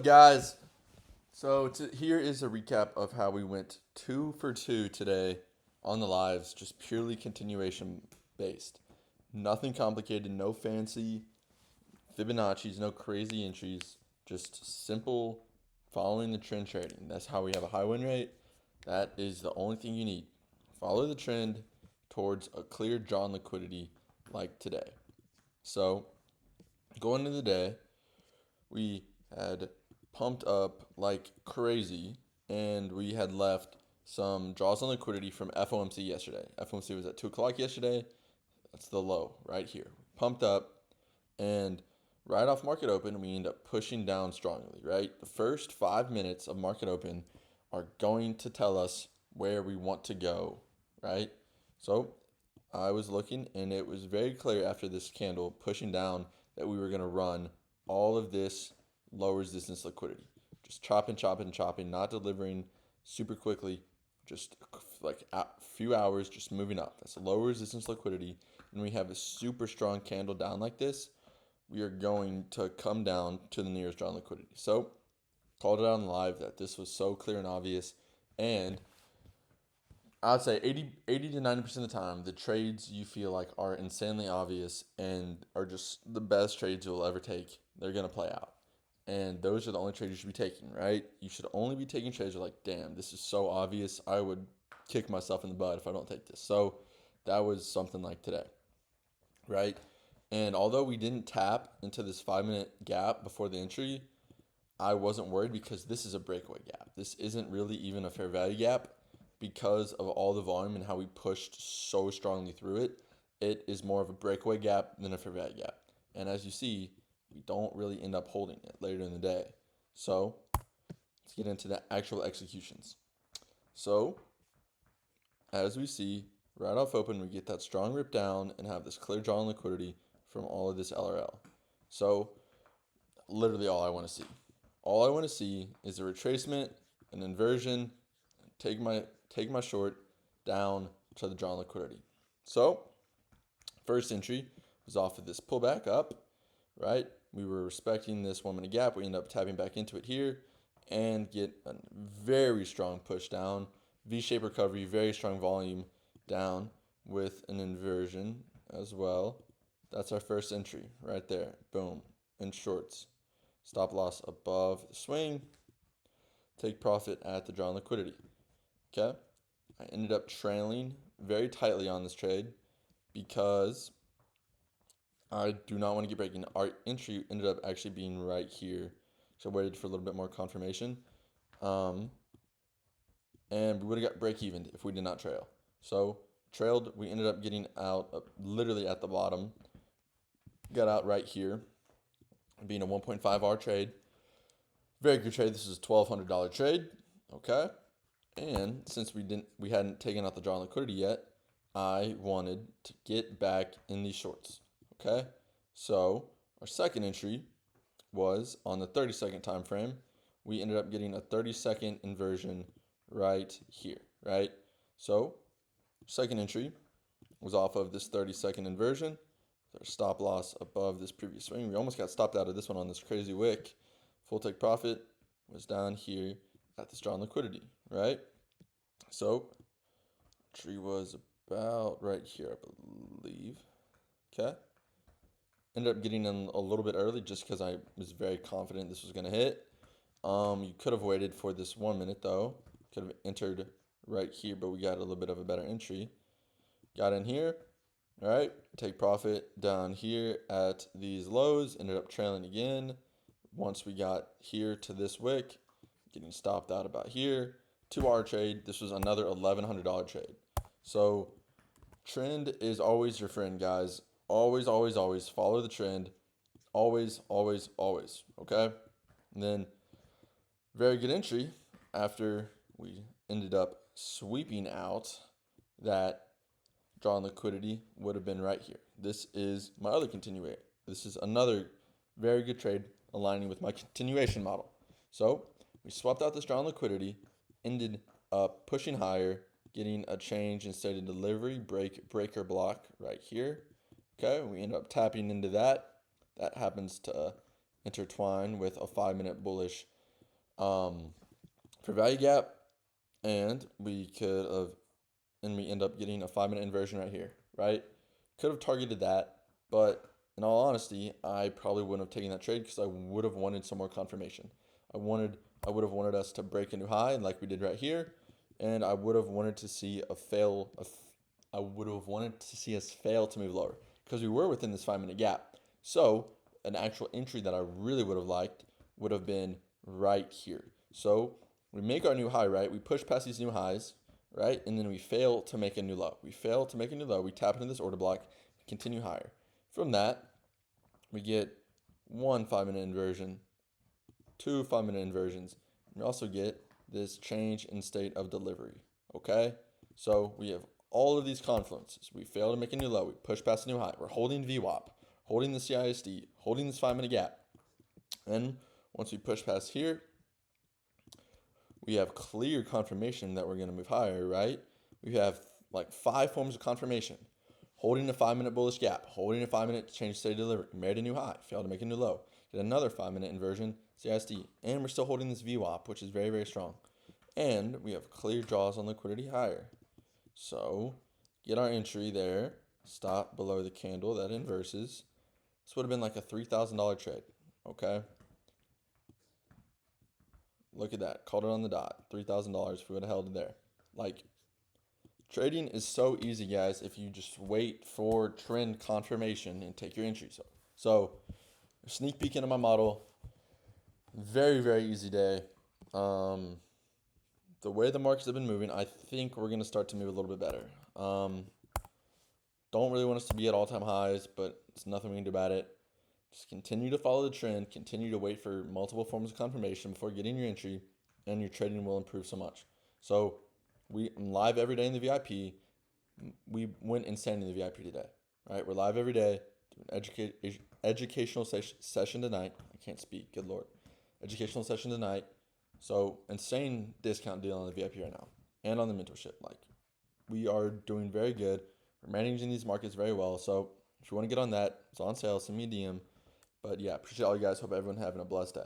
Guys, here is a recap of how we went 2 for 2 today on the lives, just purely continuation based. Nothing complicated, no fancy Fibonacci's, no crazy entries, just simple following the trend trading. That's how we have a high win rate. That is the only thing you need. Follow the trend towards a clear drawn liquidity like today. So, going into the day, we had pumped up like crazy, and we had left some draws on liquidity from FOMC yesterday. FOMC was at 2 o'clock yesterday. That's the low right here. Pumped up, and right off market open, we end up pushing down strongly, right? The first 5 minutes of market open are going to tell us where we want to go, right? So I was looking, and it was very clear after this candle pushing down that we were going to run all of this low resistance liquidity. Just chopping, chopping, chopping, not delivering super quickly, just like a few hours, just moving up. That's a low resistance liquidity. And we have a super strong candle down like this, we are going to come down to the nearest drawn liquidity. So, called it on live that this was so clear and obvious. And I'd say 80 to 90% of the time, the trades you feel like are insanely obvious and are just the best trades you'll ever take, they're going to play out. And those are the only trades you should be taking, right? You should only be taking trades that are like, damn, this is so obvious. I would kick myself in the butt if I don't take this. So that was something like today, right? And although we didn't tap into this 5 minute gap before the entry, I wasn't worried because this is a breakaway gap. This isn't really even a fair value gap because of all the volume and how we pushed so strongly through it. It is more of a breakaway gap than a fair value gap. And as you see, we don't really end up holding it later in the day. So let's get into the actual executions. So as we see, right off open, we get that strong rip down and have this clear draw on liquidity from all of this LRL. So literally all I want to see. All I want to see is a retracement, an inversion, take my short down to the drawn liquidity. So first entry was off of this pullback up, right? We were respecting this 1 minute gap. We end up tapping back into it here and get a very strong push down, V-shaped recovery, very strong volume down with an inversion as well. That's our first entry right there. Boom. In shorts. Stop loss above the swing. Take profit at the drawn liquidity. Okay. I ended up trailing very tightly on this trade because I do not want to get breaking. Our entry ended up actually being right here. So I waited for a little bit more confirmation. And we would have got break even if we did not trail. So trailed, we ended up getting out literally at the bottom. Got out right here, being a 1.5R trade. Very good trade. This is a $1,200 trade. Okay. And since we hadn't taken out the drawn liquidity yet, I wanted to get back in these shorts. Okay. So our second entry was on the 30-second time frame. We ended up getting a 30-second inversion right here, right? So second entry was off of this 30-second inversion. Our stop loss above this previous swing. We almost got stopped out of this one on this crazy wick. Full take profit was down here at this drawn liquidity, right? So tree was about right here, I believe. Okay. Ended up getting in a little bit early just because I was very confident this was going to hit. You could have waited for this 1 minute though. Could have entered right here, but we got a little bit of a better entry. Got in here. All right, take profit down here at these lows, ended up trailing again. Once we got here to this wick, getting stopped out about here. 2R trade, this was another $1,100 trade. So trend is always your friend, guys. Always, always, always follow the trend. Always, always, always, okay? And then very good entry after we ended up sweeping out that drawn liquidity would have been right here. This is my other continuation. This is another very good trade aligning with my continuation model. So we swapped out this drawn liquidity, ended up pushing higher, getting a change in state of delivery, breaker block right here. Okay, we end up tapping into that. That happens to intertwine with a 5-minute bullish for value gap, and we end up getting a 5-minute inversion right here, right? Could have targeted that, but in all honesty, I probably wouldn't have taken that trade because I would have wanted some more confirmation. I would have wanted us to break a new high like we did right here, and I would have wanted to see I would have wanted to see us fail to move lower because we were within this 5-minute gap. So an actual entry that I really would have liked would have been right here. So we make our new high, right? We push past these new highs, right? And then we fail to make a new low. We tap into this order block, continue higher. From that, we get 1 5-minute inversion, 2 5-minute inversions. We also get this change in state of delivery, okay? So we have all of these confluences. We fail to make a new low. We push past a new high. We're holding VWAP, holding the CISD, holding this 5-minute gap. And once we push past here, we have clear confirmation that we're going to move higher, right? We have like 5 forms of confirmation. Holding a 5-minute bullish gap, holding a 5-minute change state of delivery, made a new high, failed to make a new low, get another 5-minute inversion, CISD, and we're still holding this VWAP, which is very, very strong. And we have clear draws on liquidity higher. So get our entry there, stop below the candle that inverses. This would have been like a $3,000 trade, okay? Look at that, called it on the dot, $3,000 if we would have held it there. Like, trading is so easy, guys, if you just wait for trend confirmation and take your entries. So sneak peek into my model. Very, very easy day. The way the markets have been moving, I think we're going to start to move a little bit better. Don't really want us to be at all-time highs, but it's nothing we can do about it. Just continue to follow the trend. Continue to wait for multiple forms of confirmation before getting your entry, and your trading will improve so much. So I'm live every day in the VIP. We went insane in the VIP today. Right? We're live every day. Do an educational session tonight. I can't speak. Good Lord. Educational session tonight. So insane discount deal on the VIP right now and on the mentorship. Like, we are doing very good. We're managing these markets very well. So if you want to get on that, it's on sale. Send me a DM. But yeah, appreciate all you guys. Hope everyone having a blessed day.